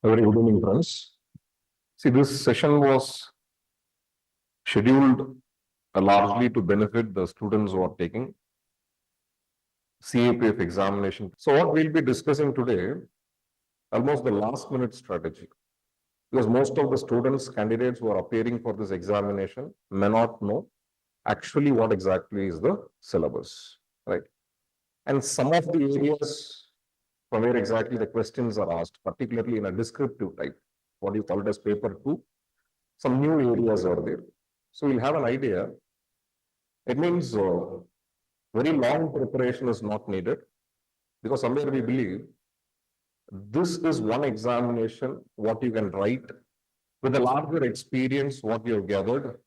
A very good evening, friends. See, this session was scheduled largely to benefit the students who are taking CAPF examination. So, what we'll be discussing today, almost the last minute strategy, because most of the students, candidates who are appearing for this examination may not know actually what exactly is the syllabus, right? And some of the areas from where exactly the questions are asked, particularly in a descriptive type, what you call it as paper 2, some new areas are there. So we'll have an idea. It means very long preparation is not needed because somewhere we believe this is one examination, what you can write with a larger experience, what you've gathered,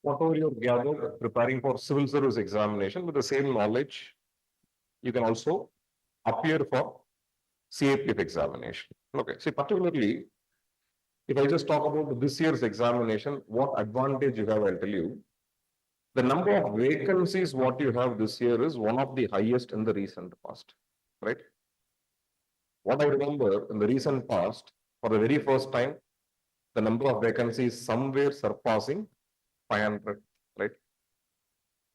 whatever you've gathered preparing for civil service examination with the same knowledge, you can also appear for CAPF examination. Okay, see, particularly if I just talk about this year's examination, what advantage you have, I'll tell you. The number of vacancies what you have this year is one of the highest in the recent past, right? What I remember in the recent past, for the very first time, the number of vacancies somewhere surpassing 500, right?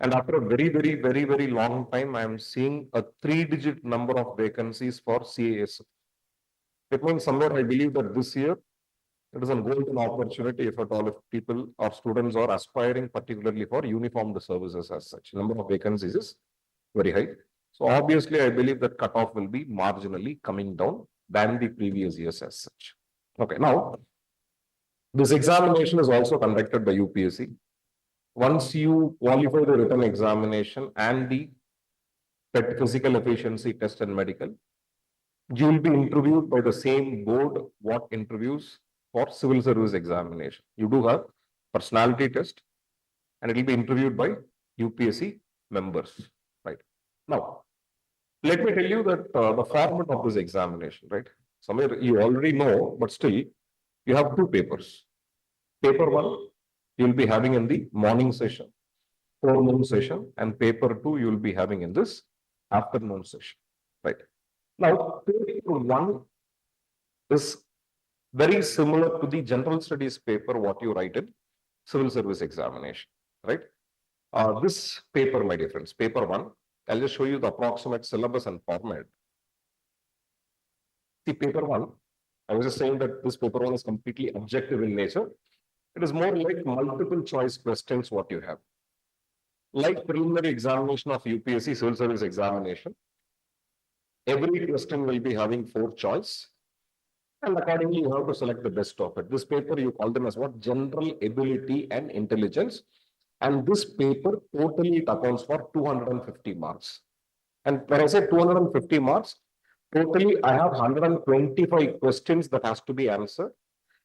And after a very long time, I am seeing a 3-digit number of vacancies for CAS. It means somewhere I believe that this year it is a golden opportunity if at all if people or students are aspiring particularly for uniformed services as such. Number of vacancies is very high. So obviously, I believe that cutoff will be marginally coming down than the previous years as such. Okay, now this examination is also conducted by UPSC. Once you qualify the written examination and the PET physical efficiency test and medical, you will be interviewed by the same board what interviews for civil service examination. You do have personality test and it will be interviewed by UPSC members, right? Now, let me tell you that the format of this examination, right? Somewhere you already know, but still you have two papers. Paper 1, you will be having in the morning session, forenoon session, and paper 2, you will be having in this afternoon session, right? Now, paper 1 is very similar to the general studies paper, what you write in civil service examination, right? This paper, my dear friends, paper 1, I'll just show you the approximate syllabus and format. See, paper 1, I was just saying that this paper 1 is completely objective in nature. It is more like multiple choice questions what you have. Like preliminary examination of UPSC civil service examination, every question will be having 4 choice. And accordingly, you have to select the best of it. This paper, you call them as what? General ability and intelligence. And this paper totally it accounts for 250 marks. And when I say 250 marks, totally I have 125 questions that has to be answered.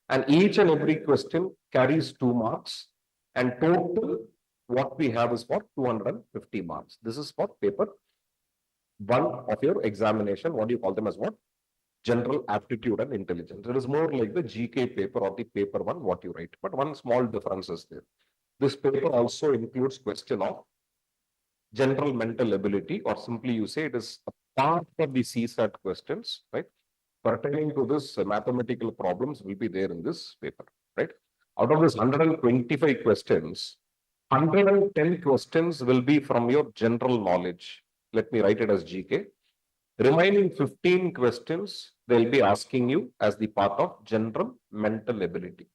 And each and every question carries 2 marks. And total what we have is for 250 marks. This is for paper 1 of your examination. What do you call them as what? General aptitude and intelligence. It is more like the GK paper or the paper 1 what you write. But one small difference is there. This paper also includes question of general mental ability, or simply you say it is a part of the CSAT questions, right? Pertaining to this mathematical problems will be there in this paper, right? Out of this 125 questions, 110 questions will be from your general knowledge. Let me write it as GK. Remaining 15 questions, they'll be asking you as the part of general mental ability,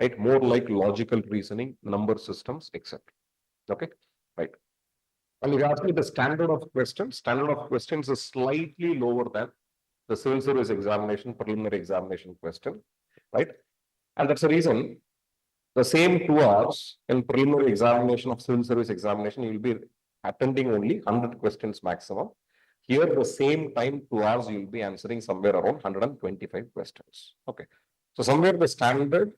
right? More like logical reasoning, number systems, etc. Okay, right. And if you ask me the standard of questions is slightly lower than the civil service examination, preliminary examination question, right? And that's the reason the same 2 hours in preliminary examination of civil service examination, you will be attending only 100 questions maximum. Here, the same time, 2 hours, you will be answering somewhere around 125 questions. Okay. So somewhere the standard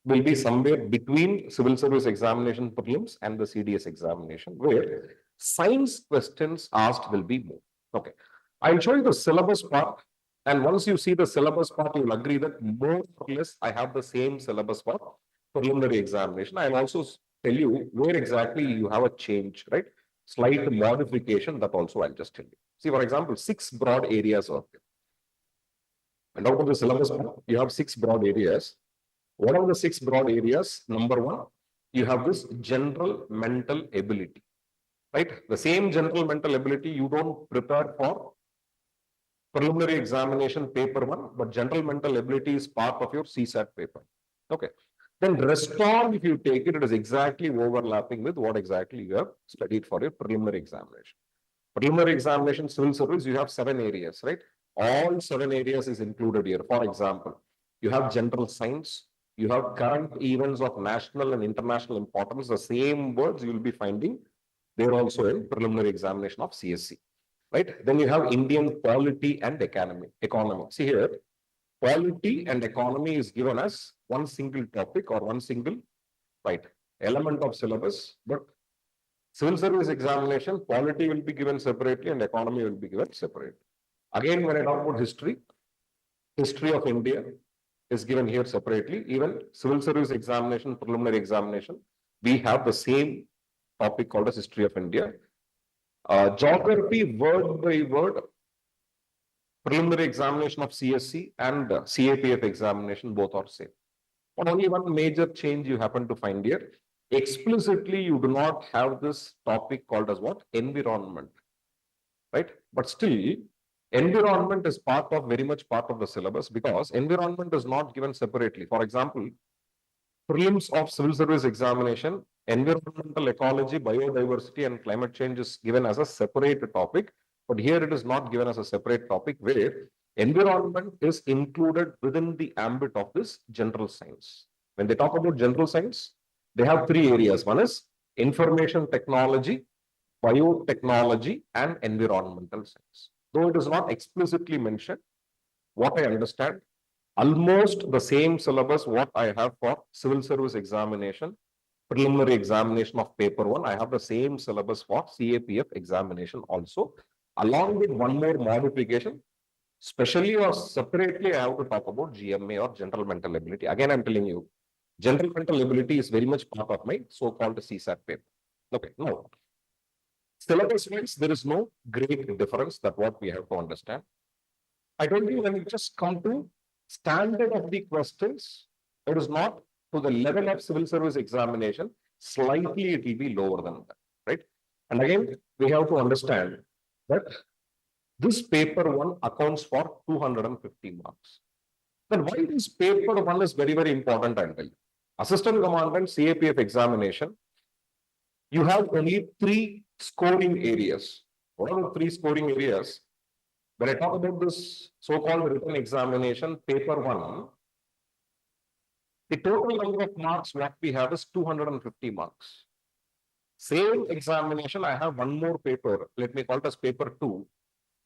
will be somewhere between civil service examination prelims and the CDS examination, where science questions asked will be more. Okay. I'll show you the syllabus part. And once you see the syllabus part, you will agree that more or less I have the same syllabus for preliminary examination. I'll also tell you where exactly you have a change, right? Slight modification, that also I'll just tell you. See, for example, 6 broad areas are there. And out of the syllabus, you have 6 broad areas. What are the 6 broad areas? Number 1, you have this general mental ability, right? The same general mental ability you don't prepare for preliminary examination paper 1, but general mental ability is part of your CSAT paper. Okay. Then rest all, if you take it, it is exactly overlapping with what exactly you have studied for your preliminary examination. Preliminary examination, civil service, you have 7 areas, right? All 7 areas is included here. For example, you have general science, you have current events of national and international importance. The same words you will be finding there also in preliminary examination of CSC, right? Then you have Indian polity and economy. See here, polity and economy is given as one single topic or one single, right, element of syllabus, but civil service examination, polity will be given separately and economy will be given separately. Again, when I talk about history of India is given here separately. Even civil service examination, preliminary examination, we have the same topic called as history of India. Geography, word by word, preliminary examination of CSC and CAPF examination, both are same. But only one major change you happen to find here. Explicitly, you do not have this topic called as what? Environment, right? But still, environment is very much part of the syllabus because environment is not given separately. For example, prelims of civil service examination, environmental ecology, biodiversity, and climate change is given as a separate topic. But here it is not given as a separate topic where environment is included within the ambit of this general science. When they talk about general science, they have 3 areas. One is information technology, biotechnology, and environmental science. Though it is not explicitly mentioned, what I understand, almost the same syllabus what I have for civil service examination, preliminary examination of paper 1, I have the same syllabus for CAPF examination also, along with one more modification. Especially or separately, I have to talk about GMA or general mental ability. Again, I'm telling you, general mental ability is very much part of my so-called CSAT paper. Okay, now, syllabus-wise, there is no great difference. That's what we have to understand. I told you when we just come to standard of the questions, it is not to the level of civil service examination, slightly it will be lower than that, right? And again, we have to understand that this paper 1 accounts for 250 marks. Then why this paper 1 is very, very important, I'll tell you. Assistant Commandant CAPF examination, you have only 3 scoring areas. What are the 3 scoring areas? When I talk about this so-called written examination, paper 1, the total number of marks what we have is 250 marks. Same examination, I have one more paper. Let me call it as paper 2.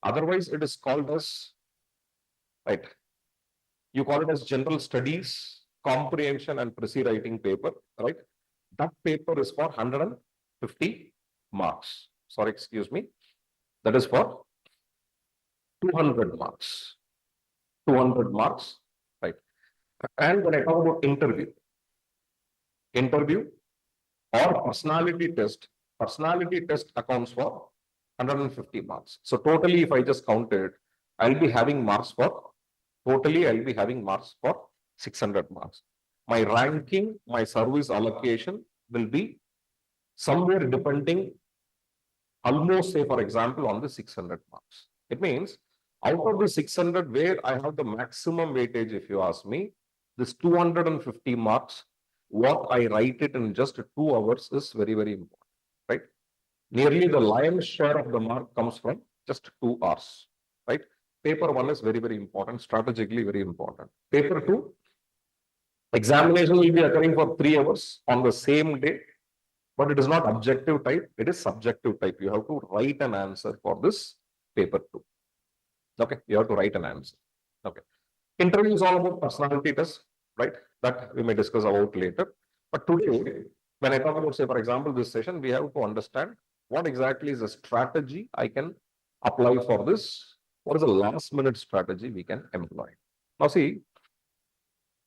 Otherwise, it is called as, right, you call it as general studies, comprehension and précis writing paper, right? That paper is for 150 marks. Sorry, excuse me. That is for 200 marks. 200 marks, right? And when I talk about interview or personality test accounts for 150 marks. So totally, if I just counted, I'll be having marks for 600 marks. My ranking, my service allocation will be somewhere depending almost, say, for example, on the 600 marks. It means out of the 600 where I have the maximum weightage, if you ask me, this 250 marks, what I write it in just 2 hours is very, very important, right? Nearly the lion's share of the mark comes from just 2 hours, right? Paper 1 is very, very important, strategically very important. Paper 2, examination will be occurring for 3 hours on the same day, but it is not objective type, it is subjective type. You have to write an answer for this paper 2. Okay, you have to write an answer. Okay. Interview is all about personality test, right? That we may discuss about later. But today, when I talk about, say, for example, this session, we have to understand what exactly is the strategy I can apply for this. What is the last minute strategy we can employ? Now, see,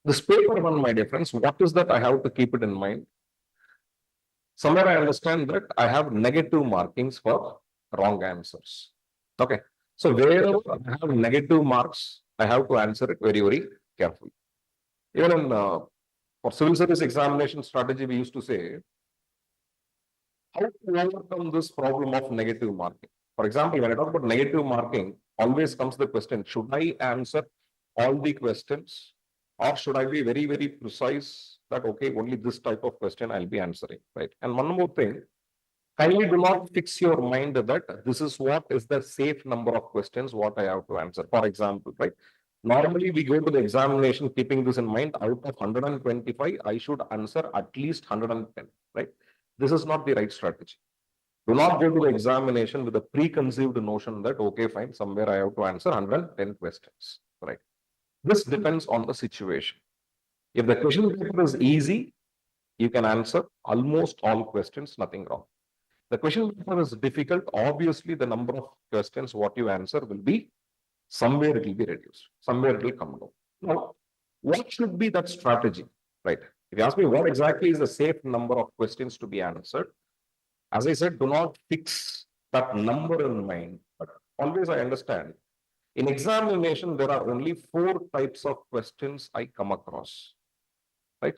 this paper 1, my dear friends, what is that I have to keep it in mind? Somewhere I understand that I have negative markings for wrong answers. Okay. So wherever I have negative marks, I have to answer it very, very carefully. Even in for civil service examination strategy, we used to say, how to overcome this problem of negative marking. For example, when I talk about negative marking, always comes the question, should I answer all the questions or should I be very, very precise that, okay, only this type of question I'll be answering, right? And one more thing, kindly do not fix your mind that this is what is the safe number of questions what I have to answer. For example, right? Normally, we go to the examination keeping this in mind. Out of 125, I should answer at least 110, right? This is not the right strategy. Do not go to the examination with a preconceived notion that, okay, fine, somewhere I have to answer 110 questions, right? This depends on the situation. If the question paper is easy, you can answer almost all questions, nothing wrong. The question paper is difficult. Obviously, the number of questions what you answer will be somewhere it will be reduced, somewhere it will come down. Now, what should be that strategy, right? If you ask me what exactly is the safe number of questions to be answered, as I said, do not fix that number in mind, but always I understand. In examination, there are only 4 types of questions I come across, right?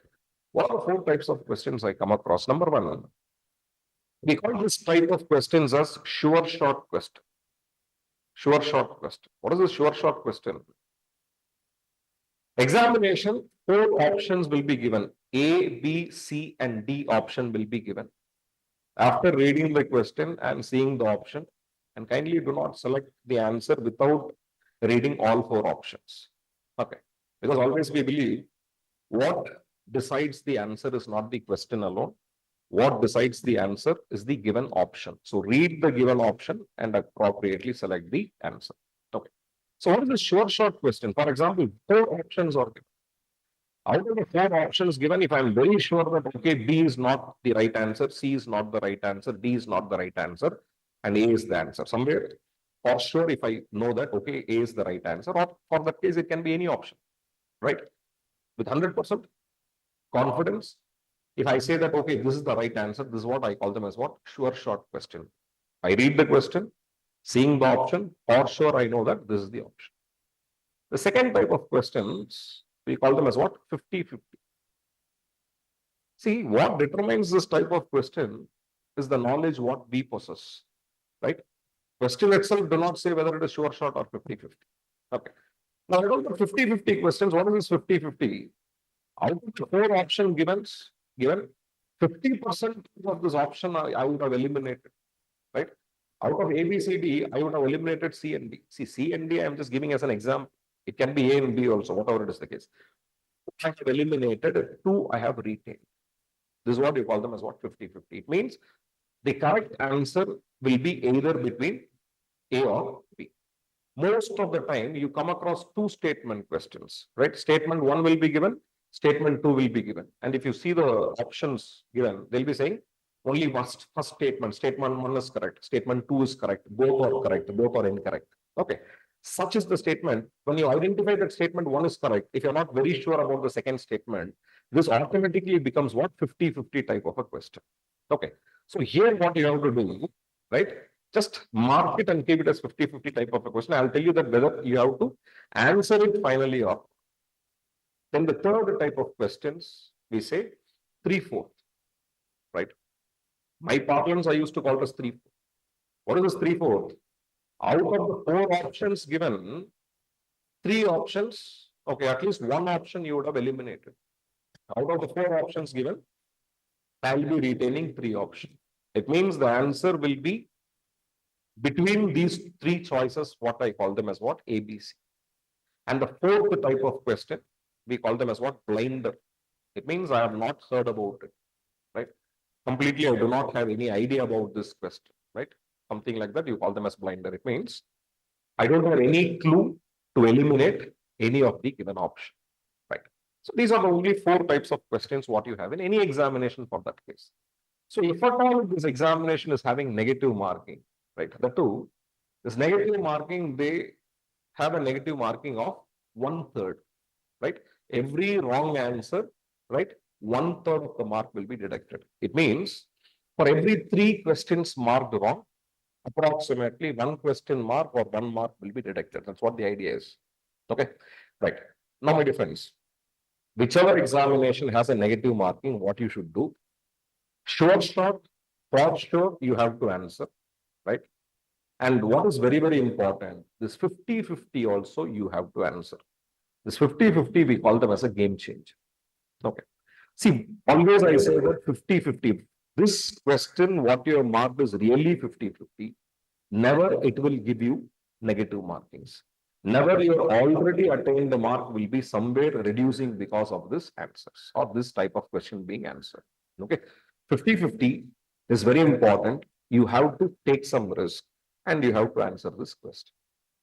What are the 4 types of questions I come across? Number 1, we call this type of questions as sure short question. Sure short question. What is a sure short question? Examination, 4 options will be given. A, B, C, and D option will be given. After reading the question and seeing the option, and kindly do not select the answer without reading all 4 options. Okay. Because always we believe what decides the answer is not the question alone. What decides the answer is the given option. So read the given option and appropriately select the answer. Okay. So what is the sure short question? For example, 4 options are given. Out of the 4 options given, if I'm very sure that, okay, B is not the right answer, C is not the right answer, D is not the right answer, and A is the answer. Somewhere, for sure, if I know that, okay, A is the right answer, or for that case, it can be any option, right? With 100% confidence, if I say that, okay, this is the right answer, this is what I call them as what? Sure short question. I read the question, seeing the option, for sure I know that this is the option. The second type of questions, we call them as what? 50-50. See, what determines this type of question is the knowledge what we possess, right? Question itself do not say whether it is sure short or 50-50. Okay. Now, I don't know 50-50 questions. What is this 50-50? Out of the 4 option given, 50% of this option I would have eliminated, right? Out of A, B, C, D, I would have eliminated C and D. See, C and D, I am just giving as an example. It can be A and B also, whatever it is the case. I have eliminated, 2 I have retained. This is what you call them as what? 50-50. It means the correct answer will be either between A or B. Most of the time, you come across 2 statement questions, right? Statement 1 will be given, statement 2 will be given. And if you see the options given, they'll be saying only first statement, statement 1 is correct, statement 2 is correct, both are correct, both are incorrect. Okay. Such is the statement. When you identify that statement 1 is correct, if you're not very sure about the second statement, this automatically becomes what? 50-50 type of a question. Okay. So here what you have to do, right? Just mark it and keep it as 50-50 type of a question. I'll tell you that whether you have to answer it finally or. Then the third type of questions, we say 3/4, right? My parlance, I used to call it as 3/4. What is this 3/4? Out of the 4 options given, 3 options, okay, at least 1 option you would have eliminated. Out of the 4 options given, I'll be retaining 3 options. It means the answer will be between these 3 choices, what I call them as what? A, B, C. And the 4th type of question, we call them as what? Blinder. It means I have not heard about it, right? Completely, I do not have any idea about this question, right? Something like that, you call them as blinder. It means I don't have any clue to eliminate any of the given option, right? So these are the only 4 types of questions what you have in any examination for that case. So if at all this examination is having negative marking, right? The 2, this negative marking, they have a negative marking of 1/3, right? Every wrong answer, right? 1/3 of the mark will be deducted. It means for every 3 questions marked wrong, approximately 1 question mark or 1 mark will be deducted. That's what the idea is. Okay, right. Now, my dear friends, whichever examination has a negative marking, what you should do, sure shot, for sure, you have to answer, right? And what is very, very important, this 50-50 also you have to answer. This 50-50, we call them as a game changer. Okay. See, always I say that 50-50. This question, what you have marked is really 50-50. Never it will give you negative markings. Never your already attained the mark will be somewhere reducing because of this answers or this type of question being answered. Okay. 50-50 is very important. You have to take some risk and you have to answer this question.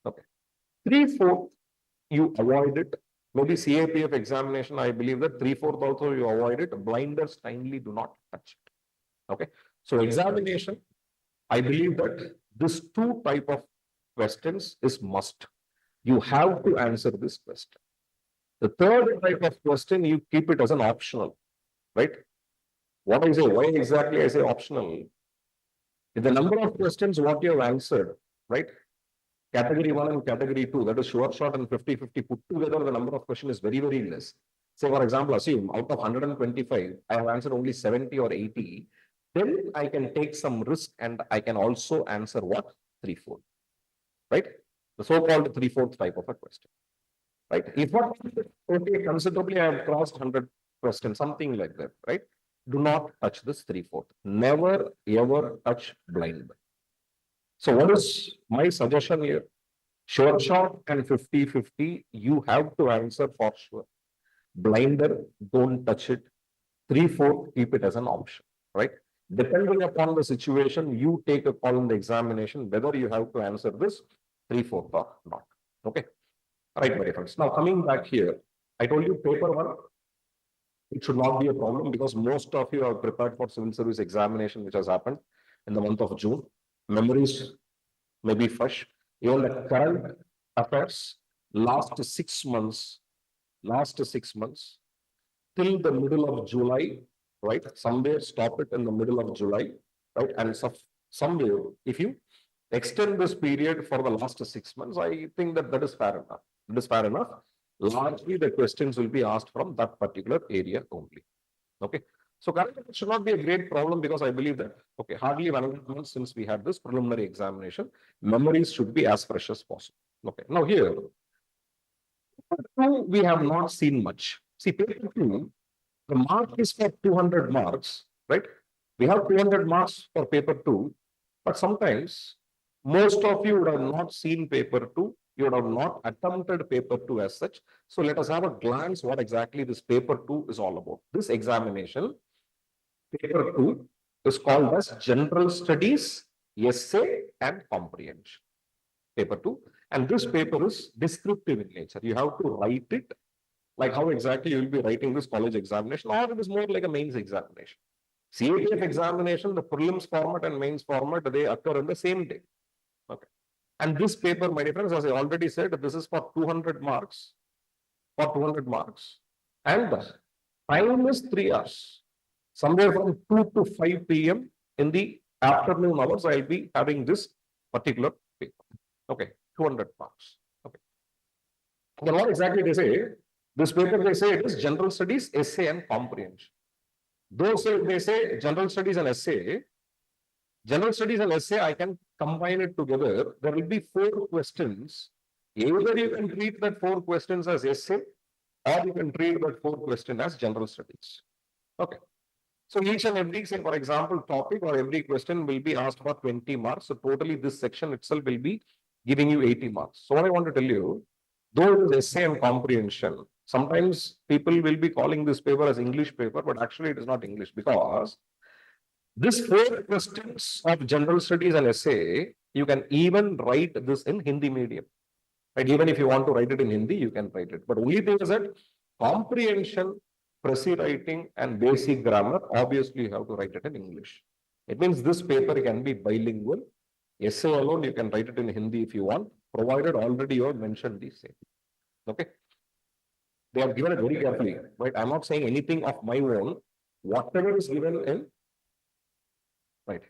Okay. 3/4, you avoid it. Maybe CAPF examination, I believe that 3/4 also you avoid it. Blinders kindly do not touch it. Okay. So examination, I believe that this two type of questions is must. You have to answer this question. The third type of question, you keep it as an optional, right? What I say, why exactly I say optional? If the number of questions what you have answered, right? Category 1 and category 2, that is short, short and 50-50 put together, the number of questions is very, very less. Say, for example, assume out of 125, I have answered only 70 or 80, then I can take some risk and I can also answer what? 3/4, right? The so-called 3/4 type of a question, right? If what, okay, considerably I have crossed 100 questions, something like that, right? Do not touch this 3/4. Never, ever touch blind. So what is my suggestion here? Short shot and 50-50, you have to answer for sure. Blinder, don't touch it. 3/4, keep it as an option, right? Depending upon the situation, you take a call in the examination whether you have to answer this 3/4 or not. Okay. Right, my friends. Now coming back here, I told you paper 1, it should not be a problem because most of you are prepared for civil service examination, which has happened in the month of June. Memories may be fresh. Even the current affairs, last 6 months, till the middle of July, right? Somewhere stop it in the middle of July, right? And somewhere, if you extend this period for the last 6 months, I think that is fair enough. It is fair enough. Largely, the questions will be asked from that particular area only. Okay. So currently, it should not be a great problem because I believe that, okay, hardly 1 month since we had this preliminary examination, memories should be as fresh as possible. Okay. Now here, we have not seen much. See, paper 2, the mark is for 200 marks, right? We have 200 marks for paper 2, but sometimes most of you would have not seen paper 2. You would have not attempted paper 2 as such. So let us have a glance what exactly this paper 2 is all about. This examination, paper 2, is called as General Studies, Essay and Comprehension. Paper 2. And this paper is descriptive in nature. You have to write it like how exactly you will be writing this college examination, or it is more like a mains examination. CAPF examination, the prelims format and mains format, they occur in the same day. Okay. And this paper, my dear friends, as I already said, this is for 200 marks. For 200 marks. And the time is 3 hours. Somewhere from 2 to 5 p.m. in the afternoon hours, I'll be having this particular paper. Okay, 200 marks. Okay. Then what exactly they say? This paper, they say it is General Studies, Essay and Comprehension. Those they say General Studies and Essay. General Studies and Essay, I can combine it together. There will be 4 questions. Either you can treat that 4 questions as essay, or you can treat that 4 questions as General Studies. Okay. So each and every, say for example, topic or every question will be asked for 20 marks. So totally this section itself will be giving you 80 marks. So what I want to tell you, though it is essay and comprehension, sometimes people will be calling this paper as English paper, but actually it is not English because this 4 questions of General Studies and Essay, you can even write this in Hindi medium. Right? Even if you want to write it in Hindi, you can write it. But only thing is that comprehension, précis writing and basic grammar, obviously you have to write it in English. It means this paper can be bilingual. Essay alone, you can write it in Hindi if you want, provided already you have mentioned the same. Okay. They have given it very carefully, right? I'm not saying anything of my own. Whatever is given in, right?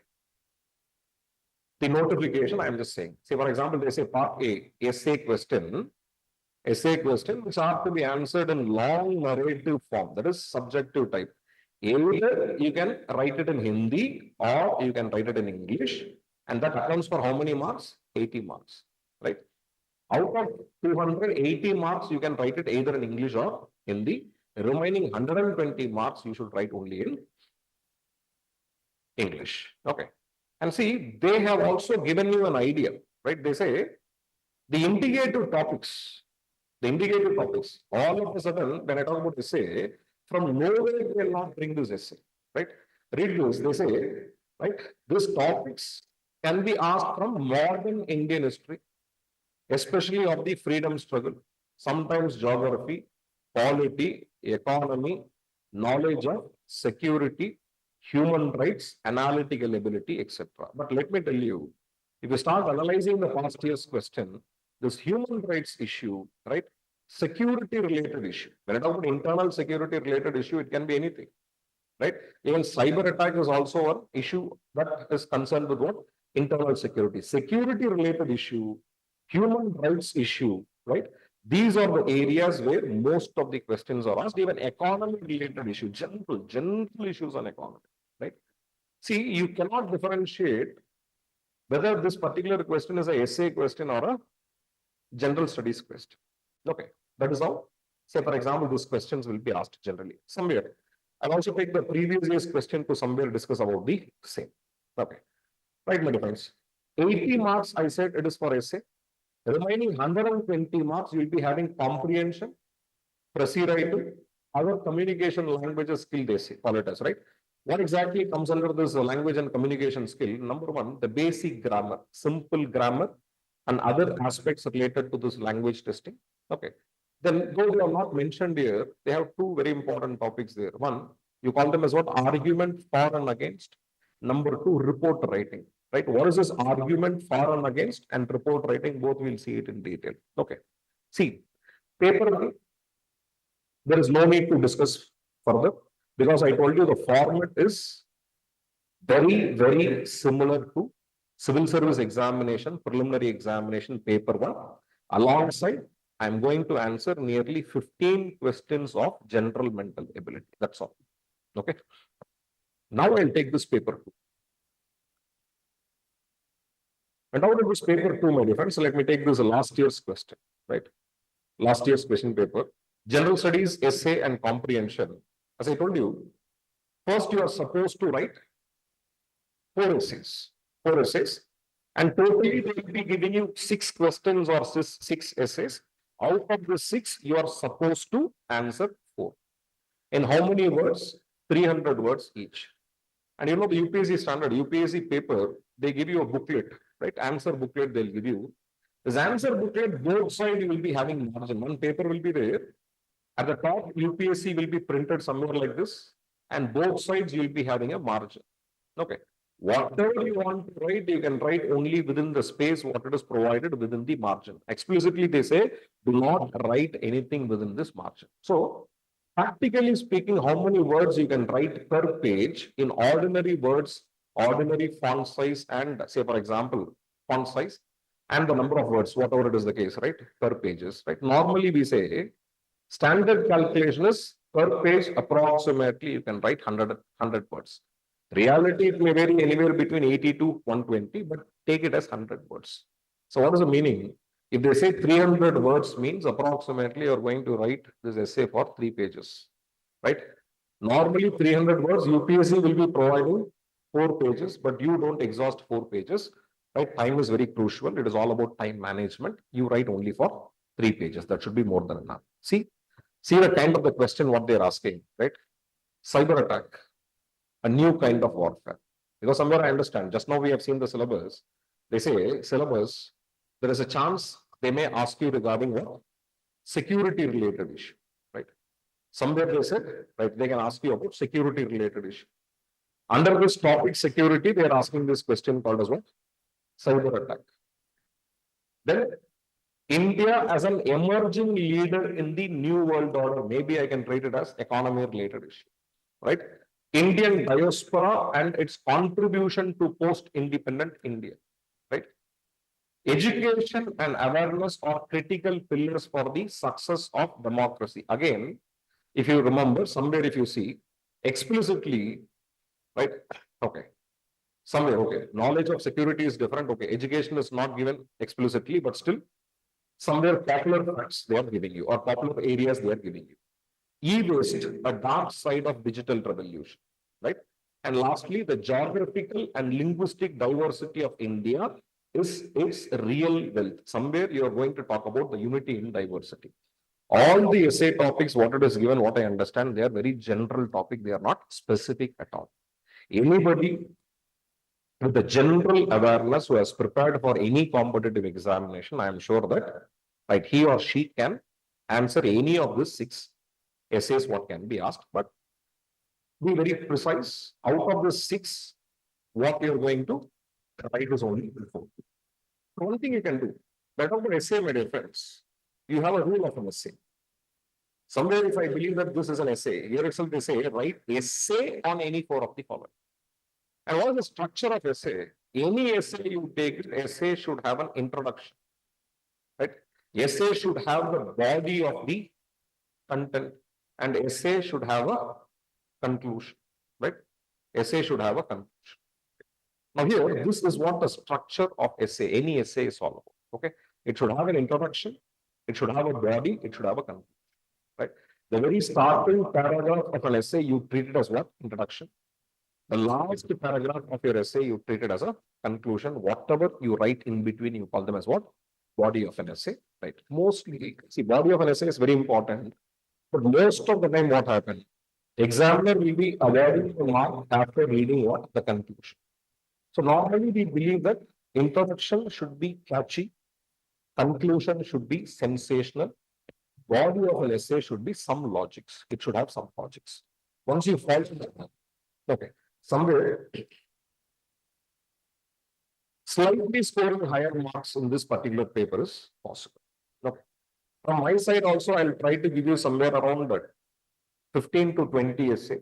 The notification, I'm just saying. Say, for example, they say part A, essay question. essay question which have to be answered in long narrative form. That is subjective type. Either you can write it in Hindi or you can write it in English, and that accounts for how many marks? 80 marks, right? Out of 280 marks, you can write it either in English or Hindi. Remaining 120 marks, you should write only in English. Okay. And see, they have also given you an idea, right? They say the indicative topics, all of a sudden, when I talk about essay, from nowhere they will not bring this essay, right? Read this, they say, right? These topics can be asked from modern Indian history, especially of the freedom struggle, sometimes geography, polity, economy, knowledge of security, human rights, analytical ability, etc. But let me tell you, if you start analyzing the past year's question, this human rights issue, right? Security related issue. When I talk about internal security related issue, it can be anything, right? Even cyber attack is also an issue that is concerned with what? Internal security. Security related issue, human rights issue, right? These are the areas where most of the questions are asked. Even economy related issue, general issues on economy, right? See, you cannot differentiate whether this particular question is a essay question or a general studies question. Okay, that is how, say for example, these questions will be asked generally. Somewhere, I'll also take the previous year's question to somewhere discuss about the same. Okay, right, my friends. 80 marks, I said it is for essay. Remaining 120 marks, you will be having comprehension, pressy writing, other communication languages skill, they say, call it as, right? What exactly comes under this language and communication skill? Number one, the basic grammar, simple grammar, and other aspects related to this language testing. Okay. Then, though they are not mentioned here, they have two very important topics there. One, you call them as what? Argument for and against. Number two, report writing. Right? What is this argument for and against and report writing? Both we'll see it in detail. Okay. See, paper one, there is no need to discuss further because I told you the format is very, very similar to civil service examination, preliminary examination, paper one. Alongside, I'm going to answer nearly 15 questions of general mental ability. That's all. Okay. Now I'll take this paper two. And out of this paper two, my dear friends, let me take this last year's question, right? Last year's question paper. General studies, essay, and comprehension. As I told you, first you are supposed to write four essays. And totally they will be giving you 6 questions or 6 essays. Out of the 6, you are supposed to answer 4. In how many words? 300 words each. And you know the UPSC standard, UPSC paper, they give you a booklet, right? Answer booklet they'll give you. This answer booklet, both sides you will be having margin. One paper will be there. At the top, UPSC will be printed somewhere like this. And both sides you will be having a margin. Okay. Whatever you want to write, you can write only within the space what it is provided within the margin. Explicitly, they say, do not write anything within this margin. So, practically speaking, how many words you can write per page in ordinary words, ordinary font size, and say, for example, font size, and the number of words, whatever it is the case, right, per pages, right? Normally, we say, standard calculation is per page, approximately, you can write 100 words. Reality, it may vary anywhere between 80 to 120, but take it as 100 words. So what is the meaning? If they say 300 words means approximately you're going to write this essay for 3 pages, right? Normally 300 words, UPSC will be providing 4 pages, but you don't exhaust 4 pages, right? Time is very crucial. It is all about time management. You write only for 3 pages. That should be more than enough. See the kind of the question what they're asking, right? Cyber attack. A new kind of warfare. Because somewhere I understand, just now we have seen the syllabus. They say syllabus, there is a chance they may ask you regarding what? Security related issue, right? Somewhere they said, right, they can ask you about security related issue. Under this topic security, they are asking this question called as what? Cyber attack. Then India as an emerging leader in the new world order, maybe I can treat it as economy related issue, right? Indian diaspora and its contribution to post-independent India, right? Education and awareness are critical pillars for the success of democracy. Again, if you remember, somewhere if you see explicitly, right? Okay. Somewhere, okay. Knowledge of security is different. Okay. Education is not given explicitly, but still somewhere popular facts they are giving you or popular areas they are giving you. E-waste, a dark side of digital revolution, right? And lastly, the geographical and linguistic diversity of India is its real wealth. Somewhere you are going to talk about the unity in diversity. All the essay topics, what it is given, what I understand, they are very general topic. They are not specific at all. Anybody with the general awareness who has prepared for any competitive examination, I am sure that right, he or she can answer any of these 6 essays what can be asked, but be very precise. Out of the 6, what you're going to write is only 4. One thing you can do, that of the essay, my dear friends, you have a rule of an essay. Somewhere, if I believe that this is an essay, here itself they say, write essay on any 4 of the following. And what is the structure of essay? Any essay you take, essay should have an introduction. Right? Essay should have the body of the content, and essay should have a conclusion. Right? Essay should have a conclusion. Now here, this is what the structure of essay, any essay is all about. Okay? It should have an introduction, it should have a body, it should have a conclusion. Right? The very starting paragraph of an essay, you treat it as what? Introduction. The last paragraph of your essay, you treat it as a conclusion. Whatever you write in between, you call them as what? Body of an essay, right? Mostly, see, body of an essay is very important. But most of the time, what happens? Examiner will be awarding the mark after reading what? The conclusion. So normally we believe that introduction should be catchy, conclusion should be sensational, body of an essay should be some logics. It should have some logics. Once you fall to that, okay, somewhere slightly scoring higher marks in this particular paper is possible. Okay. From my side also, I'll try to give you somewhere around 15 to 20 essay.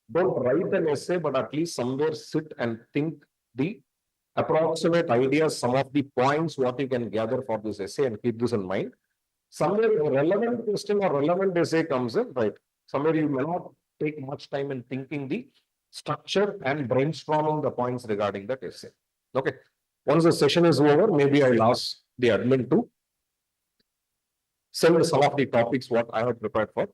Don't write an essay, but at least somewhere sit and think the approximate ideas, some of the points, what you can gather for this essay and keep this in mind. Somewhere a relevant question or relevant essay comes in, right? Somewhere you may not take much time in thinking the structure and brainstorming the points regarding that essay. Okay. Once the session is over, maybe I'll ask the admin to send some of the topics what I have prepared for.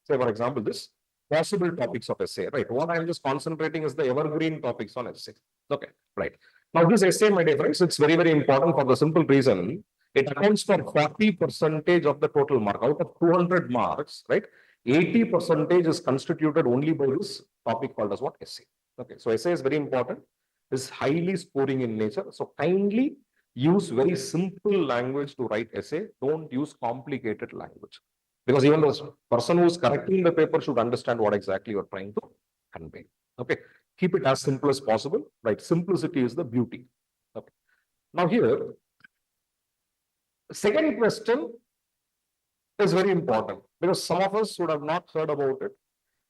Say, for example, this possible topics of essay, right? What I'm just concentrating is the evergreen topics on essay. Okay, right. Now, this essay, my dear friends, it's very, very important for the simple reason it accounts for 40% of the total mark. Out of 200 marks, right? 80% is constituted only by this topic called as what? Essay. Okay, so essay is very important. Is highly scoring in nature. So kindly use very simple language to write essay. Don't use complicated language. Because even the person who is correcting the paper should understand what exactly you're trying to convey. Okay. Keep it as simple as possible. Right. Simplicity is the beauty. Okay. Now here, the second question is very important because some of us would have not heard about it.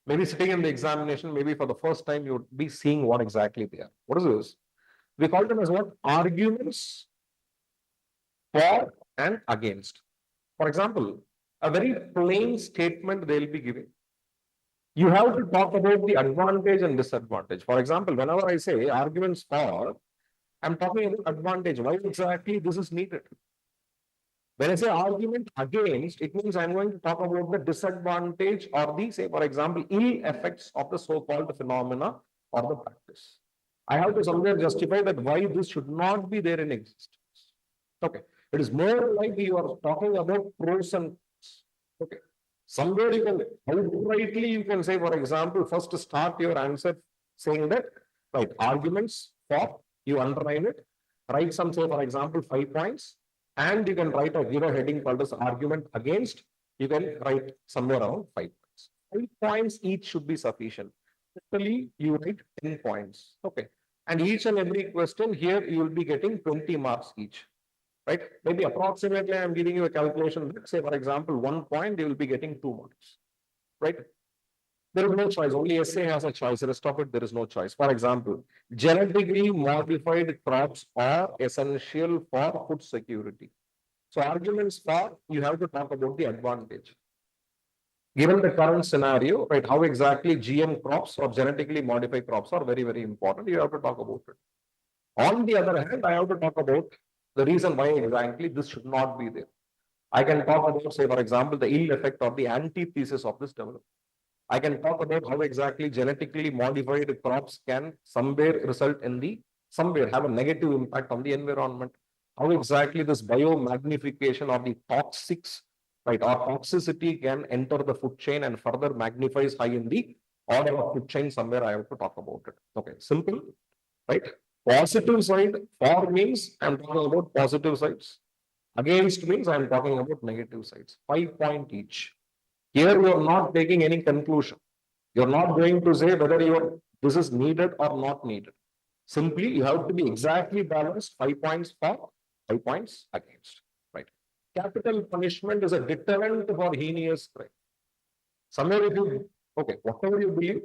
Maybe sitting in the examination, maybe for the first time, you would be seeing what exactly they are. What is this? We call them as what? Arguments for and against. For example, a very plain statement they'll be giving. You have to talk about the advantage and disadvantage. For example, whenever I say arguments for, I'm talking about advantage. Why exactly this is needed? When I say argument against, it means I'm going to talk about the disadvantage or the, say, for example, ill effects of the so-called phenomena or the practice. I have to somewhere justify that why this should not be there in existence. Okay. It is more like you are talking about pros and cons. Okay. Somewhere you can, outrightly you can say, for example, first start your answer saying that, right, arguments for, you underline it, write some, say, for example, 5 points, and you can write a give a heading called as argument against. You can write somewhere around 5 points. 5 points each should be sufficient. Typically, you write 10 points. Okay. And each and every question here, you will be getting 20 marks each. Right? Maybe approximately, I'm giving you a calculation. Let's say, for example, 1 point, you will be getting 2 marks. Right? There is no choice. Only essay has a choice. The rest of it, there is no choice. For example, genetically modified crops are essential for food security. So arguments for, you have to talk about the advantage. Given the current scenario, right, how exactly GM crops or genetically modified crops are very, very important. You have to talk about it. On the other hand, I have to talk about the reason why exactly this should not be there. I can talk about, say, for example, the ill effect or the antithesis of this development. I can talk about how exactly genetically modified crops can somewhere result in the, somewhere have a negative impact on the environment. How exactly this biomagnification or the toxics, right, or toxicity can enter the food chain and further magnifies high in the order of food chain. Somewhere I have to talk about it. Okay, simple, right? Positive side for means I'm talking about positive sides. Against means I'm talking about negative sides. 5 point each. Here you are not taking any conclusion. You're not going to say whether this is needed or not needed. Simply, you have to be exactly balanced. 5 points for, 5 points against. Right. Capital punishment is a deterrent for heinous crime. Somewhere if you, okay, whatever you believe,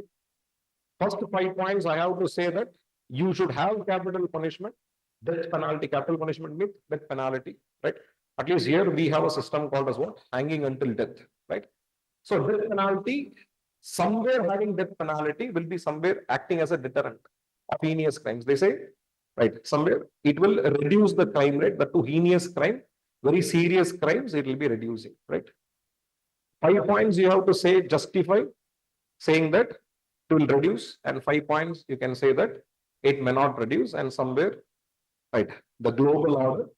first 5 points, I have to say that you should have capital punishment, death penalty. Capital punishment means death penalty, right? At least here we have a system called as what? Hanging until death, right? So death penalty, somewhere having death penalty will be somewhere acting as a deterrent of heinous crimes. They say, right, somewhere it will reduce the crime rate, the two heinous crime, very serious crimes, it will be reducing, right? 5 points you have to say, justify, saying that it will reduce, and 5 points you can say that it may not reduce, and somewhere, right, the global order,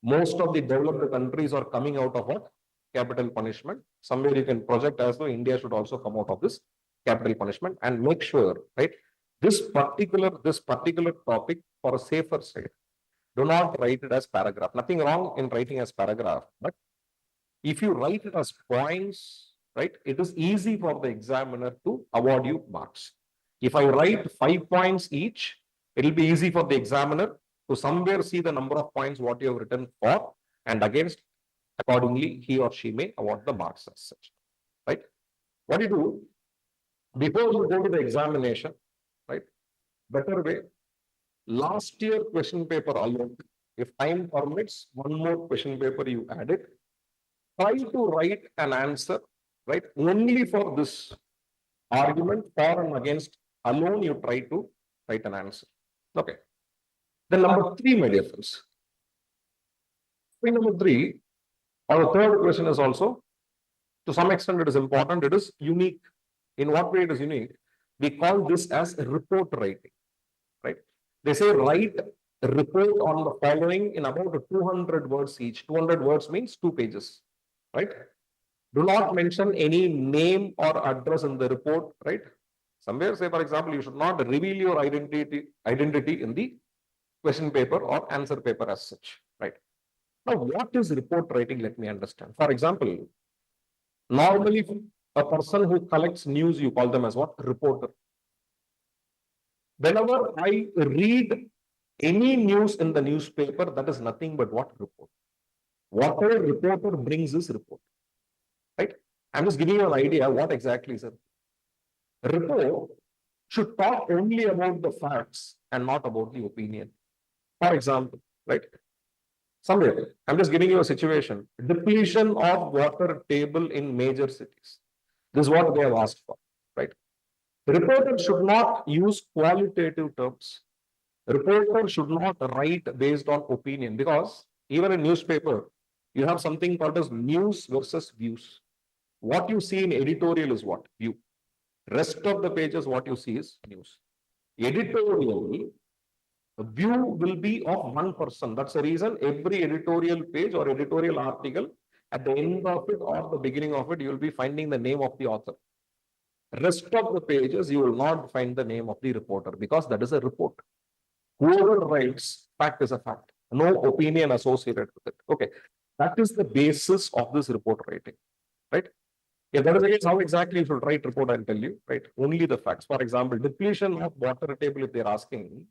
most of the developed countries are coming out of what? Capital punishment. Somewhere you can project as though India should also come out of this capital punishment, and make sure, right, this particular topic for a safer side. Do not write it as paragraph. Nothing wrong in writing as paragraph, but if you write it as points, right, it is easy for the examiner to award you marks. If I write 5 points each, it will be easy for the examiner to somewhere see the number of points what you have written for and against. Accordingly, he or she may award the marks as such. Right? What do you do? Before you go to the examination, right? Better way. Last year question paper alone. If time permits, one more question paper you add it. Try to write an answer, right? Only for this argument, for and against alone, you try to write an answer. Okay. Then number 3, my dear friends. Number 3, or the third question is also, to some extent, it is important. It is unique. In what way it is unique? We call this as report writing, right? They say write a report on the following in about 200 words each. 200 words means 2 pages, right? Do not mention any name or address in the report, right? Somewhere, say, for example, you should not reveal your identity in the question paper or answer paper as such, right? Now, what is report writing? Let me understand. For example, normally a person who collects news, you call them as what? Reporter. Whenever I read any news in the newspaper, that is nothing but what? Report. Whatever reporter brings is report. Right? I'm just giving you an idea what exactly is a report should talk only about the facts and not about the opinion. For example, right? Somewhere, I'm just giving you a situation. Depletion of water table in major cities. This is what they have asked for, right? Reporter should not use qualitative terms. Reporter should not write based on opinion, because even in newspaper, you have something called as news versus views. What you see in editorial is what? View. Rest of the pages, what you see is news. Editorial, the view will be of one person. That's the reason every editorial page or editorial article, at the end of it or the beginning of it, you will be finding the name of the author. Rest of the pages, you will not find the name of the reporter, because that is a report. Whoever writes, fact is a fact. No opinion associated with it. Okay. That is the basis of this report writing. Right? If that is the case, how exactly you should write report, I'll tell you, right? Only the facts. For example, depletion of water table, if they're asking,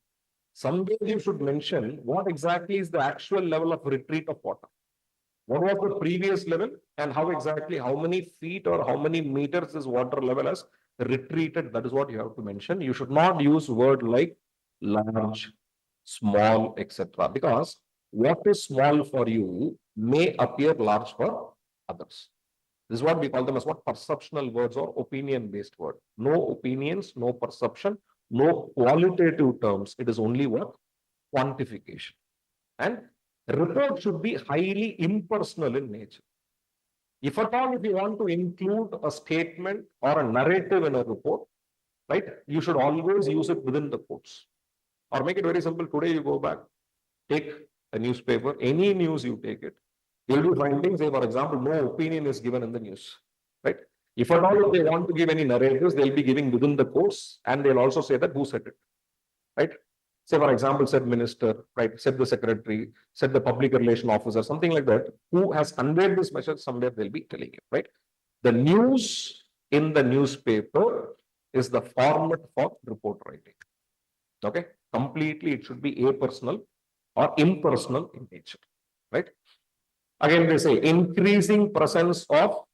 somewhere you should mention what exactly is the actual level of retreat of water. What was the previous level, and how exactly, how many feet or how many meters this water level has retreated. That is what you have to mention. You should not use word like large, small, etc. Because what is small for you may appear large for others. This is what we call them as what perceptional words or opinion-based word. No opinions, no perception, no qualitative terms. It is only what? Quantification. And report should be highly impersonal in nature. If at all, if you want to include a statement or a narrative in a report, right, you should always use it within the quotes. Or make it very simple. Today you go back, take a newspaper, any news you take it, you'll be finding, say, for example, no opinion is given in the news, right? If at all they want to give any narratives, they'll be giving within the quotes, and they'll also say that who said it, right? Say, for example, said minister, right, said the secretary, said the public relation officer, something like that, who has conveyed this message, somewhere they'll be telling you, right? The news in the newspaper is the format for report writing. Okay, completely it should be apersonal or impersonal in nature, right? Again, they say increasing presence of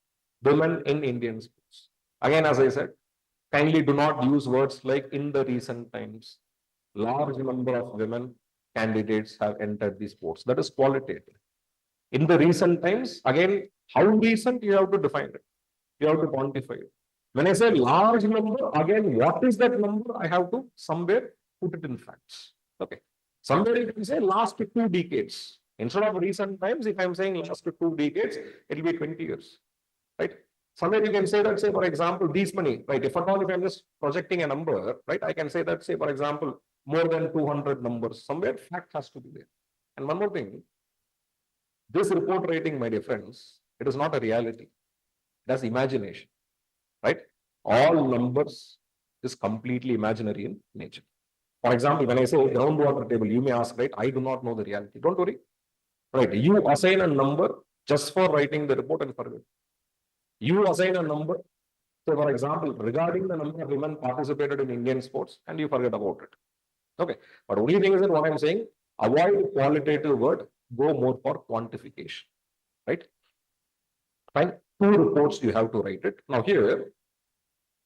women in Indian sports. Again, as I said, kindly do not use words like in the recent times. Large number of women candidates have entered the sports. That is qualitative. In the recent times, again, how recent you have to define it. You have to quantify it. When I say large number, again, what is that number? I have to somewhere put it in facts. Okay. Somewhere you can say last 2 decades. Instead of recent times, if I'm saying last 2 decades, it will be 20 years. Right? Somewhere you can say that, say, for example, these many, right? If at all, if I'm just projecting a number, right, I can say that, say, for example, more than 200 numbers. Somewhere fact has to be there. And one more thing, this report writing, my dear friends, it is not a reality. That's imagination, right? All numbers is completely imaginary in nature. For example, when I say groundwater table, you may ask, right? I do not know the reality. Don't worry, right? You assign a number just for writing the report and forget. You assign a number, say, for example, regarding the number of women participated in Indian sports, and you forget about it. Okay, but only thing is that what I'm saying, avoid qualitative word, go more for quantification, right? Fine. 2 reports you have to write it. Now here,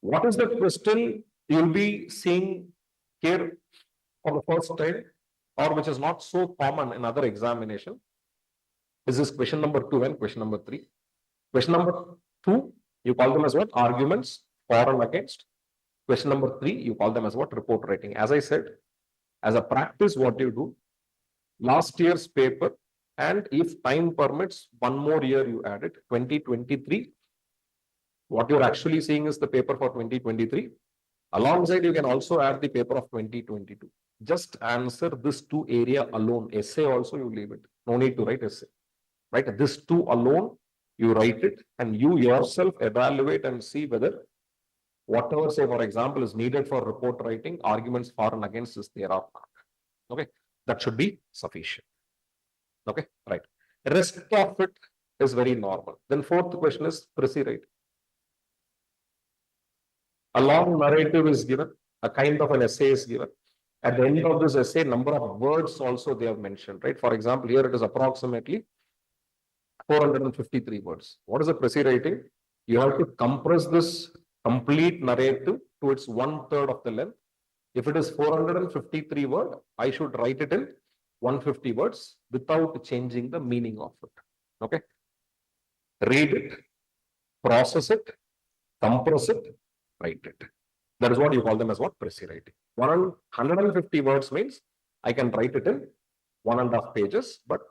what is the question you'll be seeing here for the first time, or which is not so common in other examination? This is question number 2 and question number 3. Question number 2, you call them as what? Arguments for and against. Question number 3, you call them as what? Report writing. As I said, as a practice, what you do, last year's paper, and if time permits, one more year you add it, 2023. What you're actually seeing is the paper for 2023. Alongside, you can also add the paper of 2022. Just answer this 2 area alone. Essay also you leave it. No need to write essay. Right? This 2 alone, you write it and you yourself evaluate and see whether whatever, say, for example, is needed for report writing, arguments for and against is there or not. Okay, that should be sufficient. Okay, right. Rest of it is very normal. Then 4th question is precise. A long narrative is given, a kind of an essay is given. At the end of this essay, number of words also they have mentioned, right? For example, here it is approximately 453 words. What is the precise writing? You have to compress this complete narrative to its 1/3 of the length. If it is 453 words, I should write it in 150 words without changing the meaning of it. Okay. Read it, process it, compress it, write it. That is what you call them as what? Precise writing. 150 words means I can write it in 1.5 pages, but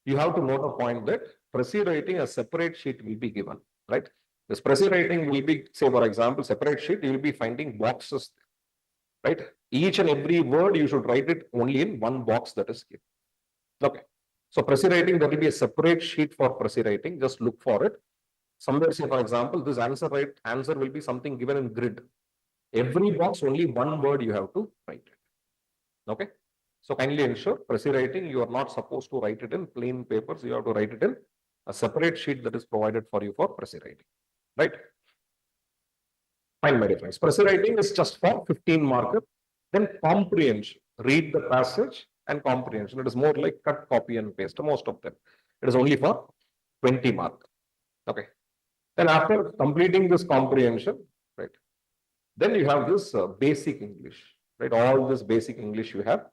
you have to note a point that precise writing, a separate sheet will be given, right? This precise writing will be, say, for example, separate sheet, you will be finding boxes, right? Each and every word you should write it only in one box that is given. Okay. So precise writing, there will be a separate sheet for precise writing. Just look for it. Somewhere, say, for example, this answer will be something given in grid. Every box, only one word you have to write it. Okay. So kindly ensure precise writing, you are not supposed to write it in plain papers. You have to write it in a separate sheet that is provided for you for precise writing. Right? Fine, my dear friends. Precise writing is just for 15 marker. Then comprehension. Read the passage and comprehension. It is more like cut, copy, and paste. Most of them. It is only for 20 mark. Okay. Then after completing this comprehension, right? Then you have this basic English, right? All this basic English you have.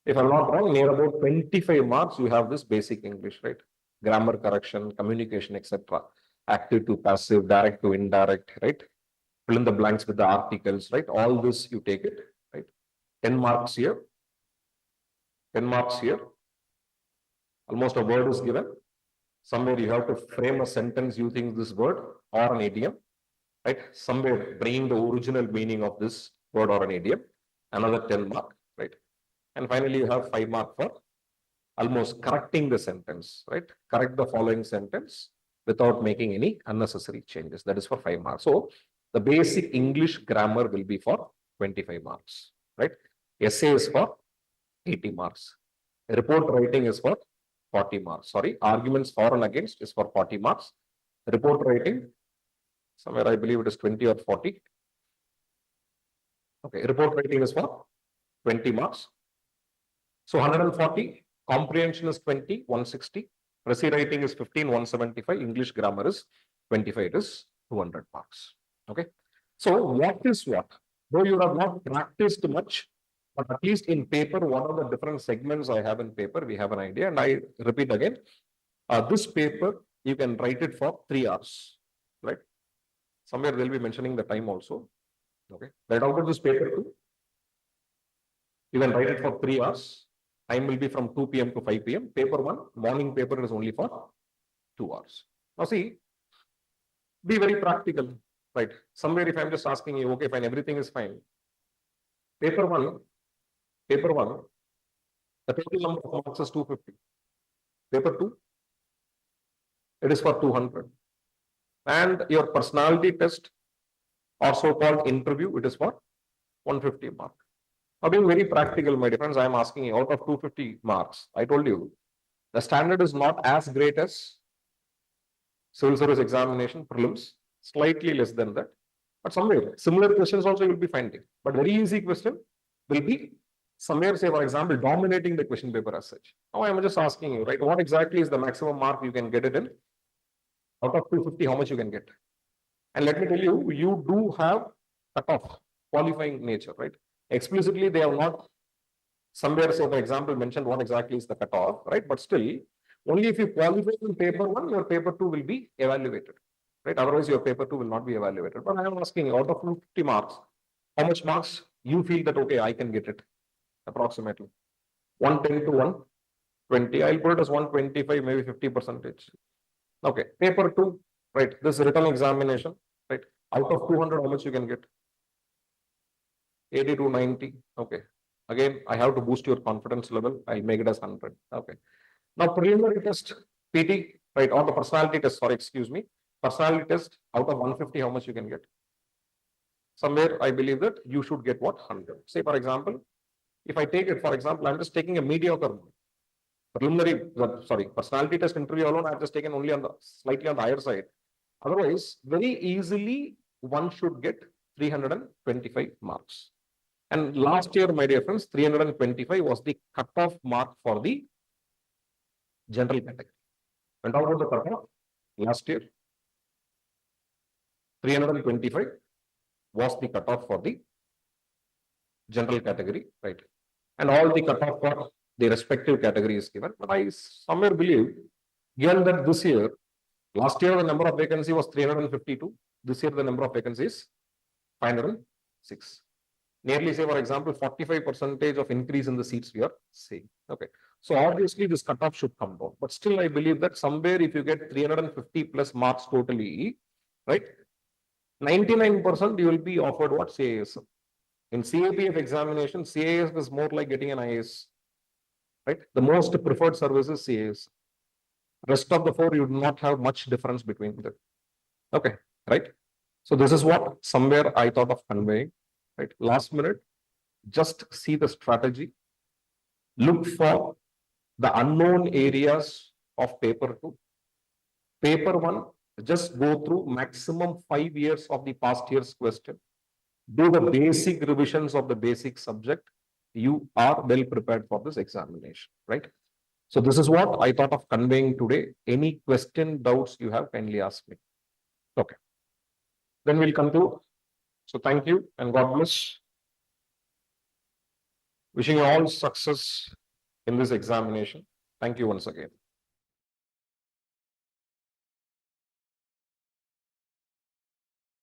If I'm not wrong, near about 25 marks, you have this basic English, right? Grammar correction, communication, etc. Active to passive, direct to indirect, right? Fill in the blanks with the articles, right? All this you take it, right? 10 marks here, 10 marks here. Almost a word is given. Somewhere you have to frame a sentence using this word or an idiom, right? Somewhere bringing the original meaning of this word or an idiom. Another 10 mark, right? And finally, you have 5 mark for almost correcting the sentence, right? Correct the following sentence without making any unnecessary changes. That is for 5 marks. So the basic English grammar will be for 25 marks, right? Essay is for 80 marks. Report writing is for 40 marks. Sorry, arguments for and against is for 40 marks. Report writing, somewhere I believe it is 20 or 40. Okay, report writing is for 20 marks. So 140, comprehension is 20, 160. Reciting is 15, 175. English grammar is 25, it is 200 marks. Okay. So what is what? Though you have not practiced much, but at least in paper, what are the different segments I have in paper? We have an idea. And I repeat again, this paper, you can write it for 3 hours, right? Somewhere they'll be mentioning the time also. Okay. Write out this paper too. You can write it for 3 hours. Time will be from 2 p.m. to 5 p.m. Paper 1, morning paper is only for 2 hours. Now see, be very practical, right? Somewhere if I'm just asking you, okay, fine, everything is fine. Paper 1, the total number of marks is 250. Paper 2, it is for 200. And your personality test or so-called interview, it is for 150 marks. Now, being very practical, my dear friends, I am asking you, out of 250 marks, I told you, the standard is not as great as civil service examination, prelims, slightly less than that. But somewhere, similar questions also you will be finding. But very easy question will be somewhere, say, for example, dominating the question paper as such. Now, I am just asking you, right, what exactly is the maximum mark you can get it in? Out of 250, how much you can get? And let me tell you, you do have cutoff, qualifying nature, right? Explicitly, they have not somewhere, say, for example, mentioned what exactly is the cutoff, right? But still, only if you qualify in paper 1, your paper 2 will be evaluated, right? Otherwise, your paper 2 will not be evaluated. But I am asking, out of 250 marks, how much marks you feel that, okay, I can get it approximately? 110 to 120. I'll put it as 125, maybe 50%. Okay, paper 2, right? This written examination, right? Out of 200, how much you can get? 80 to 90. Okay. Again, I have to boost your confidence level. I'll make it as 100. Okay. Now, preliminary test, PT, right? Or the personality test, sorry, excuse me. Personality test, out of 150, how much you can get? Somewhere, I believe that you should get what? 100. Say, for example, if I take it, for example, I'm just taking a mediocre one. Preliminary, sorry, personality test interview alone, I've just taken only on the slightly on the higher side. Otherwise, very easily, one should get 325 marks. And last year, my dear friends, 325 was the cutoff mark for the general category. And how about the cutoff? Last year, 325 was the cutoff for the general category, right? And all the cutoff for the respective category is given. But I somewhere believe, given that this year, last year the number of vacancy was 352. This year the number of vacancies is 506. Nearly, say, for example, 45% of increase in the seats we are seeing. Okay. So obviously this cutoff should come down. But still, I believe that somewhere if you get 350 plus marks totally, right, 99% you will be offered what? CAS. In CAPF examination, CAS is more like getting an IAS. Right? The most preferred service is CAS. Rest of the 4, you do not have much difference between them. Okay. Right? So this is what somewhere I thought of conveying. Right? Last minute, just see the strategy. Look for the unknown areas of paper 2. Paper 1, just go through maximum 5 years of the past year's question. Do the basic revisions of the basic subject. You are well prepared for this examination, right? So this is what I thought of conveying today. Any question, doubts you have, kindly ask me. Okay. Then we'll come to So thank you and God bless. Wishing you all success in this examination. Thank you once again.